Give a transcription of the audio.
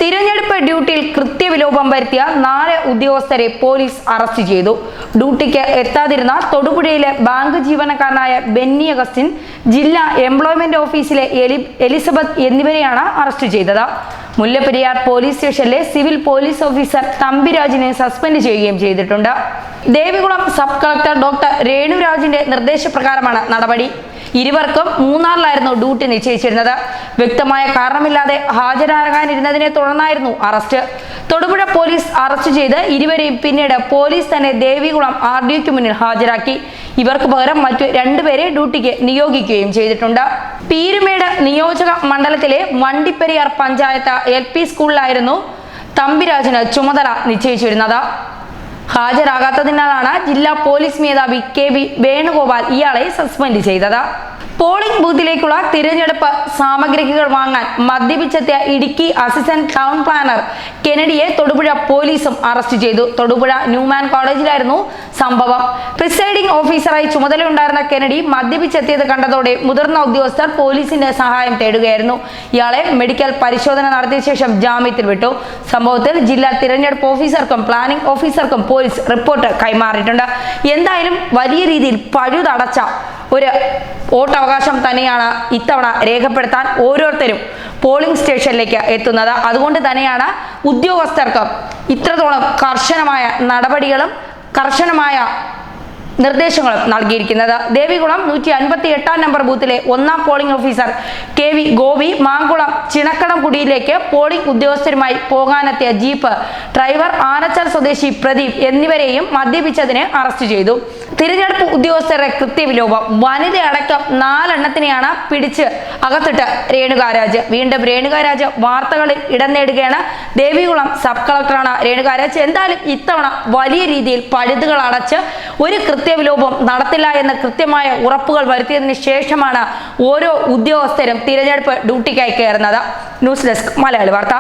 തിരഞ്ഞെടുപ്പ് ഡ്യൂട്ടിയിൽ കൃത്യവിലോപം വരുത്തിയ 4 ഉദ്യോഗസ്ഥരെ പോലീസ് അറസ്റ്റ് ചെയ്തു. ഡ്യൂട്ടിക്ക് എത്താതിരുന്ന തൊടുപുഴയിലെ ബാങ്ക് ജീവനക്കാരനായ ബെന്നി അഗസ്റ്റിൻ, ജില്ലാ എംപ്ലോയ്മെന്റ് ഓഫീസിലെ എലിസബത്ത് എന്നിവരെയാണ് അറസ്റ്റ് ചെയ്തത്. മുല്ലപ്പെരിയാർ പോലീസ് സ്റ്റേഷനിലെ സിവിൽ പോലീസ് ഓഫീസർ തമ്പിരാജിനെ സസ്പെൻഡ് ചെയ്യുകയും ചെയ്തിട്ടുണ്ട്. ദേവികുളം സബ് കളക്ടർ ഡോക്ടർ രേണുരാജിന്റെ നിർദ്ദേശപ്രകാരമാണ് നടപടി. ഇരുവർക്കും മൂന്നാറിലായിരുന്നു ഡ്യൂട്ടി നിശ്ചയിച്ചിരുന്നത്. വ്യക്തമായ കാരണമില്ലാതെ ഹാജരാകാനിരുന്നതിനെ തുടർന്നായിരുന്നു അറസ്റ്റ്. തൊടുപുഴ പോലീസ് അറസ്റ്റ് ചെയ്ത് ഇരുവരെയും പിന്നീട് പോലീസ് തന്നെ ദേവികുളം RDOയ്ക്ക് മുന്നിൽ ഹാജരാക്കി. ഇവർക്ക് പകരം മറ്റു 2 പേരെ ഡ്യൂട്ടിക്ക് നിയോഗിക്കുകയും ചെയ്തിട്ടുണ്ട്. പീരുമേട് നിയോജക മണ്ഡലത്തിലെ വണ്ടിപ്പെരിയാർ പഞ്ചായത്ത് LP സ്കൂളിലായിരുന്നു തമ്പിരാജിന് ചുമതല നിശ്ചയിച്ചിരുന്നത്. ഹാജരാകാത്തതിനാലാണ് ജില്ലാ പോലീസ് മേധാവി KV വേണുഗോപാൽ ഇയാളെ സസ്പെൻഡ് ചെയ്തത്. പോളിംഗ് ബൂത്തിലേക്കുള്ള തിരഞ്ഞെടുപ്പ് സാമഗ്രികൾ വാങ്ങാൻ മദ്യപിച്ചെത്തിയ ഇടുക്കി അസിസ്റ്റന്റ് ടൗൺ പ്ലാനർ കെനഡിയെ തൊടുപുഴ പോലീസും അറസ്റ്റ് ചെയ്തു. തൊടുപുഴ ന്യൂമാൻ കോളേജിലായിരുന്നു സംഭവം. പ്രിസൈഡിംഗ് ഓഫീസറായി ചുമതലയുണ്ടായിരുന്ന കെനഡി മദ്യപിച്ചെത്തിയത് കണ്ടതോടെ മുതിർന്ന ഉദ്യോഗസ്ഥർ പോലീസിന്റെ സഹായം തേടുകയായിരുന്നു. ഇയാളെ മെഡിക്കൽ പരിശോധന നടത്തിയ ശേഷം ജാമ്യത്തിൽ വിട്ടു. സംഭവത്തിൽ ജില്ലാ തിരഞ്ഞെടുപ്പ് ഓഫീസർക്കും പ്ലാനിംഗ് ഓഫീസർക്കും പോലീസ് റിപ്പോർട്ട് കൈമാറിയിട്ടുണ്ട്. എന്തായാലും വലിയ രീതിയിൽ പഴുതടച്ച ഒരു വോട്ടവകാശം തന്നെയാണ് ഇത്തവണ രേഖപ്പെടുത്താൻ ഓരോരുത്തരും പോളിംഗ് സ്റ്റേഷനിലേക്ക് എത്തുന്നത്. അതുകൊണ്ട് തന്നെയാണ് ഉദ്യോഗസ്ഥർക്ക് ഇത്രത്തോളം കർശനമായ നടപടികളും കർശനമായ നിർദ്ദേശങ്ങളും നൽകിയിരിക്കുന്നത്. ദേവികുളം 158 നമ്പർ ബൂത്തിലെ 1ാം polling officer KV Gopi Mankulam ചിണക്കടംകുടിയിലേക്ക് പോളിംഗ് ഉദ്യോഗസ്ഥരുമായി പോകാനെത്തിയ ജീപ്പ് ഡ്രൈവർ ആനച്ചാൽ സ്വദേശി പ്രദീപ് എന്നിവരെയും മദ്യപിച്ചതിന് അറസ്റ്റ് ചെയ്തു. തിരഞ്ഞെടുപ്പ് ഉദ്യോഗസ്ഥരുടെ കൃത്യവിലോപം. വനിതയടക്കം 4 എണ്ണത്തിനെയാണ് പിടിച്ച് അകത്തിട്ട് രേണുകാരാജ്. വീണ്ടും രേണുകാരാജ് വാർത്തകളിൽ ഇടം നേടുകയാണ്. ദേവികുളം സബ് കളക്ടറാണ് രേണുകാരാജ്. എന്തായാലും ഇത്തവണ വലിയ രീതിയിൽ പഴുതുകൾ അടച്ച് ഒരു കൃത്യവിലോപം നടത്തില്ല എന്ന കൃത്യമായ ഉറപ്പുകൾ വരുത്തിയതിനു ശേഷമാണ് ഓരോ ഉദ്യോഗസ്ഥരും തിരഞ്ഞെടുപ്പ് ഡ്യൂട്ടിക്കായി കയറുന്നത്. ന്യൂസ് ഡെസ്ക് മലയാളി വാർത്ത.